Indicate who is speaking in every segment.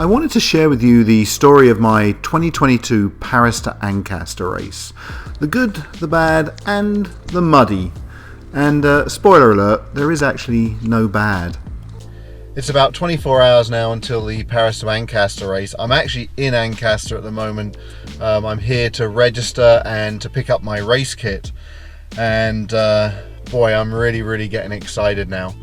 Speaker 1: I wanted to share with you the story of my 2022 Paris to Ancaster race. The good, the bad, and the muddy. And spoiler alert, there is actually no bad. It's about 24 hours now until the Paris to Ancaster race. I'm actually in Ancaster at the moment. I'm here to register and to pick up my race kit. And boy, I'm really getting excited now.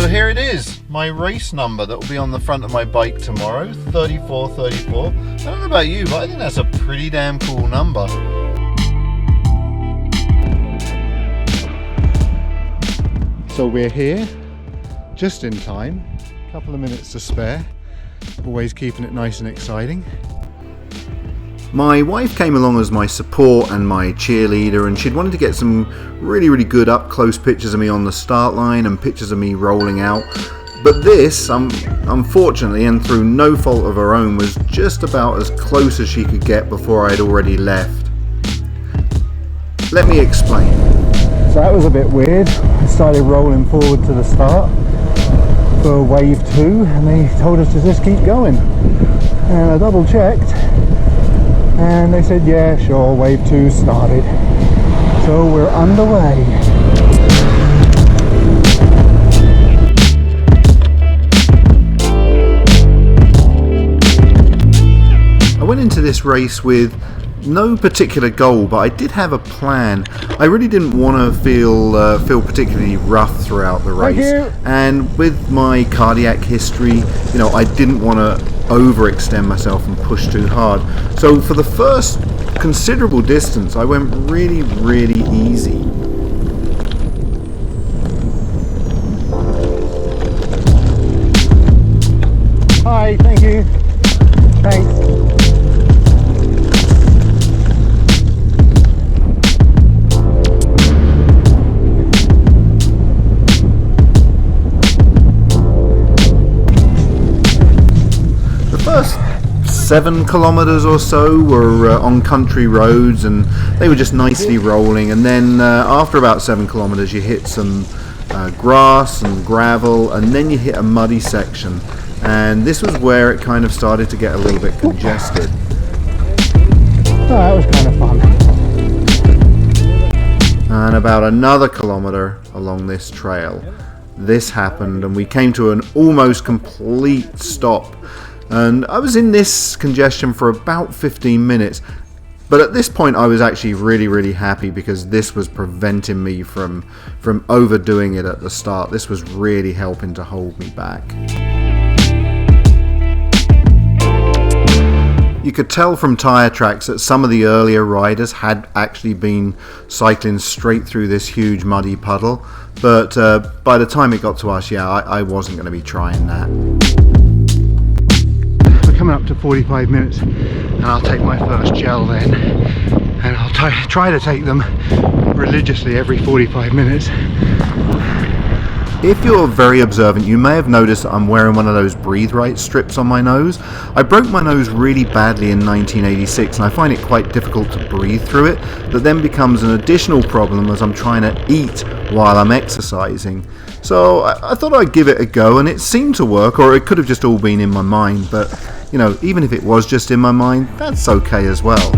Speaker 1: Here it is, my race number that will be on the front of my bike tomorrow, 3434. I don't know about you, but I think that's a pretty damn cool number. So we're here, just in time, a couple of minutes to spare, always keeping it nice and exciting. My wife came along as my support and my cheerleader, and she'd wanted to get some really good up close pictures of me on the start line and pictures of me rolling out. But this, unfortunately and through no fault of her own, was just about as close as she could get before I'd already left. Let me explain.
Speaker 2: So that was a bit weird. I started rolling forward to the start for wave 2 and they told us to just keep going. And I double checked. And they said, yeah, sure, wave 2 started. So we're underway.
Speaker 1: I went into this race with no particular goal, but I did have a plan. I really didn't want to feel particularly rough throughout the race. And with my cardiac history, you know, I didn't want to overextend myself and push too hard. So for the first considerable distance, I went really easy.
Speaker 2: Hi, thank you. Thanks.
Speaker 1: The first 7 kilometers or so were on country roads and they were just nicely rolling, and then after about 7 kilometers you hit some grass and gravel, and then you hit a muddy section, and this was where it kind of started to get a little bit congested.
Speaker 2: Oh, that was kind of fun.
Speaker 1: And about another kilometer along this trail, this happened and we came to an almost complete stop. And I was in this congestion for about 15 minutes, but at this point I was actually really happy because this was preventing me from overdoing it at the start. This was really helping to hold me back. You could tell from tyre tracks that some of the earlier riders had actually been cycling straight through this huge muddy puddle, but by the time it got to us, yeah, I wasn't going to be trying that.
Speaker 2: Coming up to 45 minutes and I'll take my first gel then, and I'll try to take them religiously every 45 minutes.
Speaker 1: If you're very observant, you may have noticed that I'm wearing one of those breathe right strips on my nose. I broke my nose really badly in 1986 and I find it quite difficult to breathe through it. That then becomes an additional problem as I'm trying to eat while I'm exercising. So I thought I'd give it a go, and it seemed to work, or it could have just all been in my mind, but you know, even if it was just in my mind, that's okay as well.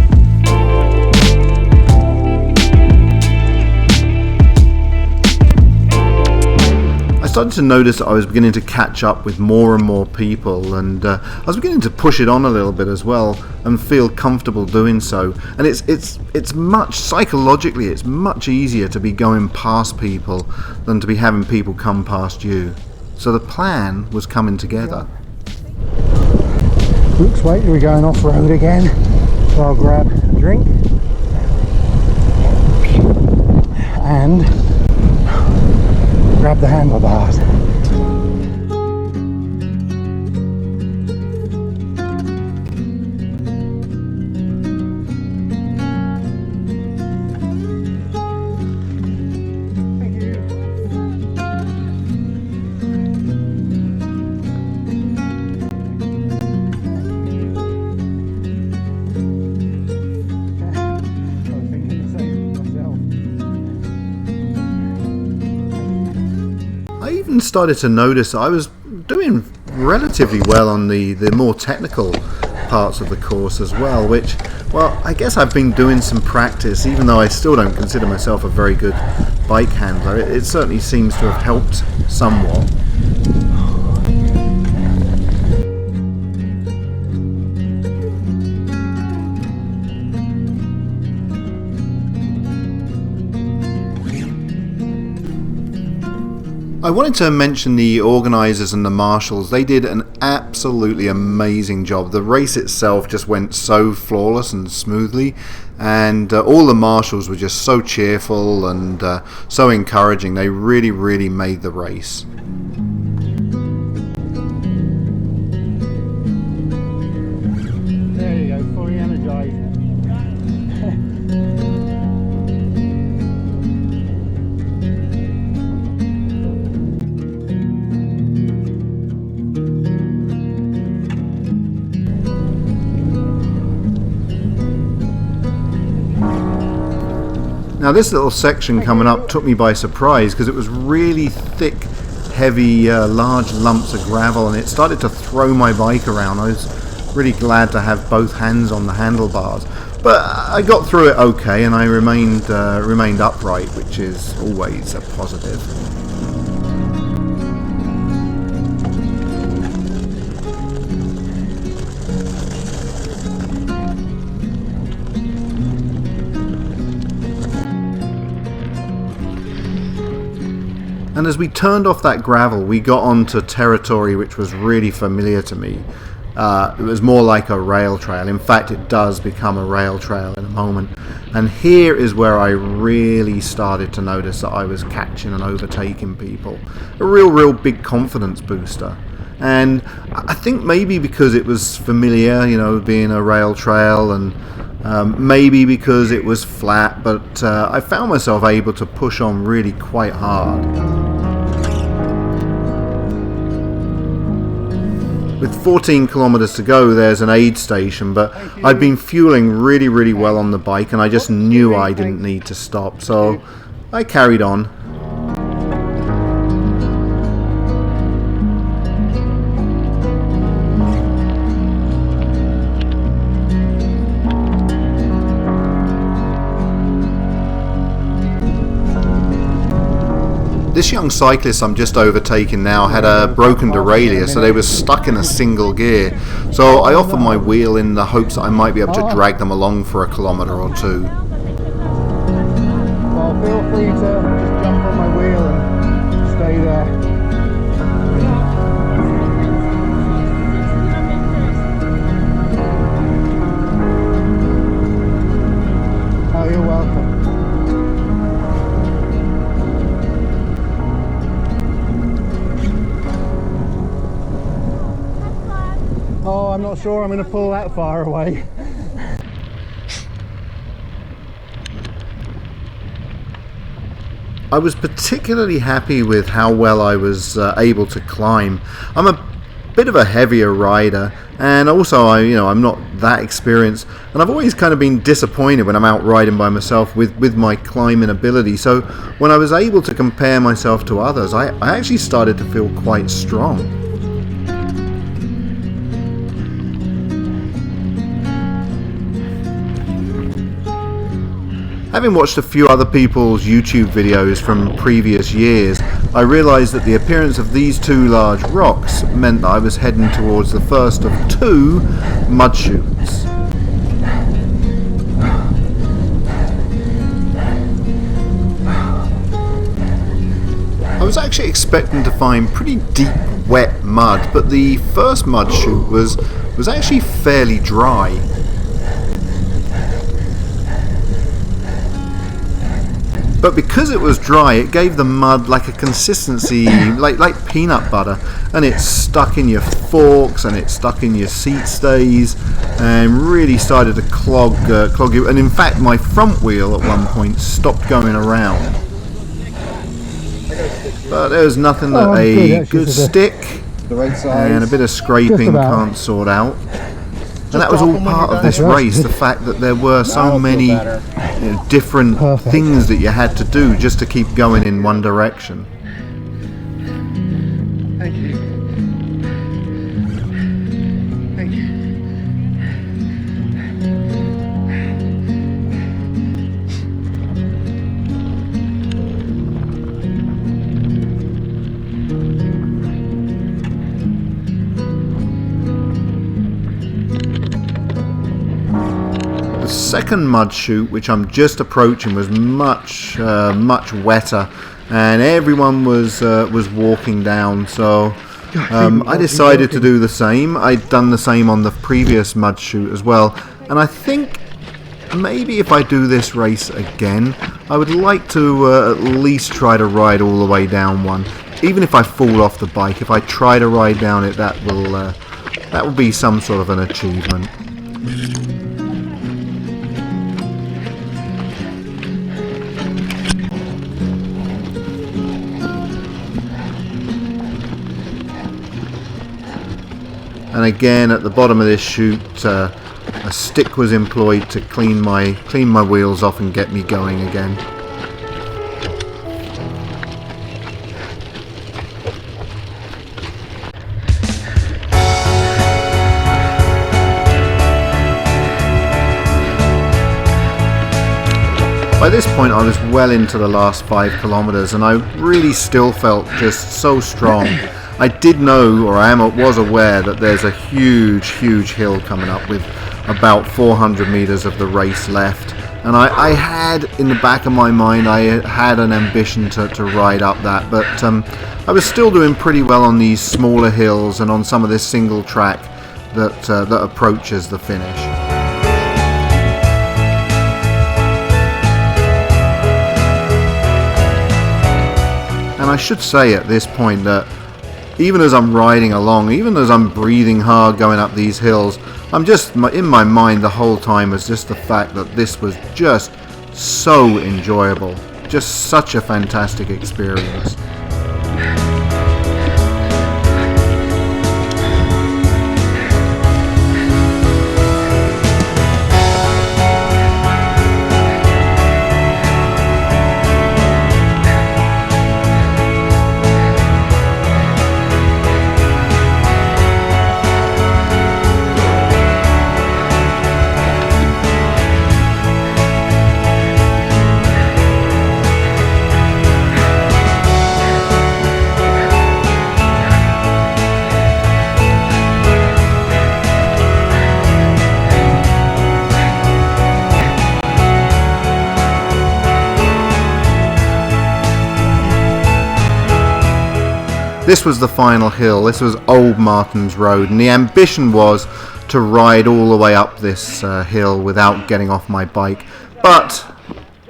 Speaker 1: I started to notice that I was beginning to catch up with more and more people, and I was beginning to push it on a little bit as well and feel comfortable doing so. And it's much, psychologically, it's much easier to be going past people than to be having people come past you. So the plan was coming together.
Speaker 2: Looks like we're going off-road again, so I'll grab a drink and grab the handlebars.
Speaker 1: started to notice I was doing relatively well on the more technical parts of the course as well, which, well, I guess I've been doing some practice, even though I still don't consider myself a very good bike handler. It certainly seems to have helped somewhat. I wanted to mention the organisers and the marshals. They did an absolutely amazing job. The race itself just went so flawless and smoothly, and all the marshals were just so cheerful and so encouraging. They really, really made the race.
Speaker 2: There you go, fully energised.
Speaker 1: Now this little section coming up took me by surprise because it was really thick, heavy, large lumps of gravel, and it started to throw my bike around. I was really glad to have both hands on the handlebars, but I got through it okay, and I remained upright, which is always a positive. And as we turned off that gravel, we got onto territory which was really familiar to me. It was more like a rail trail. In fact, it does become a rail trail in a moment. And here is where I really started to notice that I was catching and overtaking people. A real big confidence booster. And I think maybe because it was familiar, you know, being a rail trail, and maybe because it was flat, but I found myself able to push on really quite hard. With 14 kilometers to go, there's an aid station, but I'd been fueling really well on the bike, and I just knew I didn't need to stop, so I carried on. This young cyclist I'm just overtaking now had a broken derailleur, so they were stuck in a single gear. So I offered my wheel in the hopes that I might be able to drag them along for a kilometre or two.
Speaker 2: Well, feel free to just jump on my wheel and stay there. Oh, you're welcome. Oh, I'm not sure I'm going to pull that far away.
Speaker 1: I was particularly happy with how well I was able to climb. I'm a bit of a heavier rider, and also I'm not that experienced, and I've always kind of been disappointed when I'm out riding by myself with my climbing ability. So when I was able to compare myself to others, I actually started to feel quite strong. Having watched a few other people's YouTube videos from previous years, I realised that the appearance of these two large rocks meant that I was heading towards the first of two mud chutes. I was actually expecting to find pretty deep, wet mud, but the first mud chute was actually fairly dry. But because it was dry, it gave the mud like a consistency like peanut butter, and it stuck in your forks and it stuck in your seat stays and really started to clog you. And in fact, my front wheel at one point stopped going around. But there was nothing that a good stick and a bit of scraping can't sort out. And that was all part of this race, the fact that there were so many different things that you had to do just to keep going in one direction. Thank you. Thank you. The second mud chute, which I'm just approaching, was much wetter, and everyone was walking down. So I decided to do the same. I'd done the same on the previous mud chute as well, and I think maybe if I do this race again, I would like to at least try to ride all the way down one. Even if I fall off the bike, if I try to ride down it, that will be some sort of an achievement. And again, at the bottom of this chute, a stick was employed to clean my wheels off and get me going again. By this point I was well into the last 5 kilometers, and I really still felt just so strong. I did know, or was aware, that there's a huge hill coming up with about 400 meters of the race left, and I had in the back of my mind, I had an ambition to ride up that, but I was still doing pretty well on these smaller hills and on some of this single track that approaches the finish. And I should say at this point that even as I'm riding along, even as I'm breathing hard going up these hills, I'm just, in my mind the whole time was just the fact that this was just so enjoyable. Just such a fantastic experience. This was the final hill. This was Old Martin's Road, and the ambition was to ride all the way up this hill without getting off my bike. But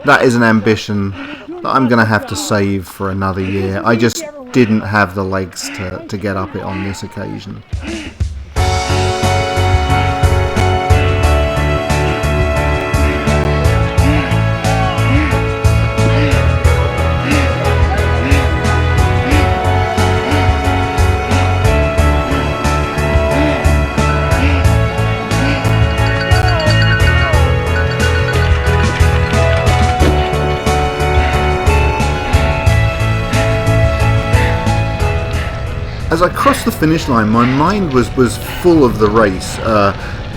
Speaker 1: that is an ambition that I'm going to have to save for another year. I just didn't have the legs to get up it on this occasion. As I crossed the finish line, my mind was full of the race,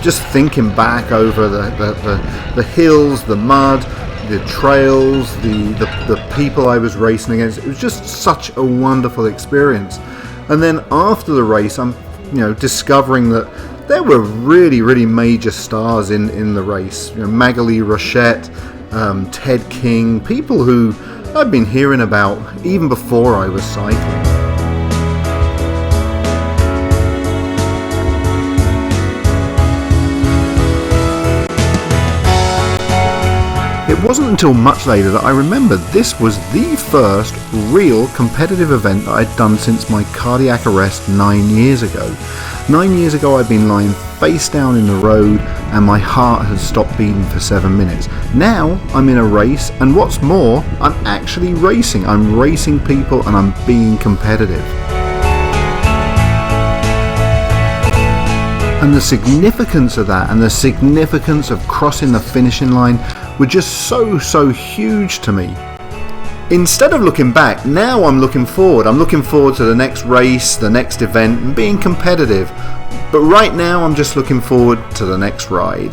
Speaker 1: just thinking back over the hills, the mud, the trails, the people I was racing against. It was just such a wonderful experience. And then after the race, I'm discovering that there were really major stars in the race. Magali Rochette, Ted King, people who I'd been hearing about even before I was cycling. It wasn't until much later that I remembered this was the first real competitive event that I'd done since my cardiac arrest 9 years ago. 9 years ago I'd been lying face down in the road and my heart had stopped beating for 7 minutes. Now I'm in a race, and what's more, I'm actually racing. I'm racing people and I'm being competitive. And the significance of that, and the significance of crossing the finishing line, were just so huge to me. Instead of looking back, now I'm looking forward. I'm looking forward to the next race, the next event, and being competitive. But right now I'm just looking forward to the next ride.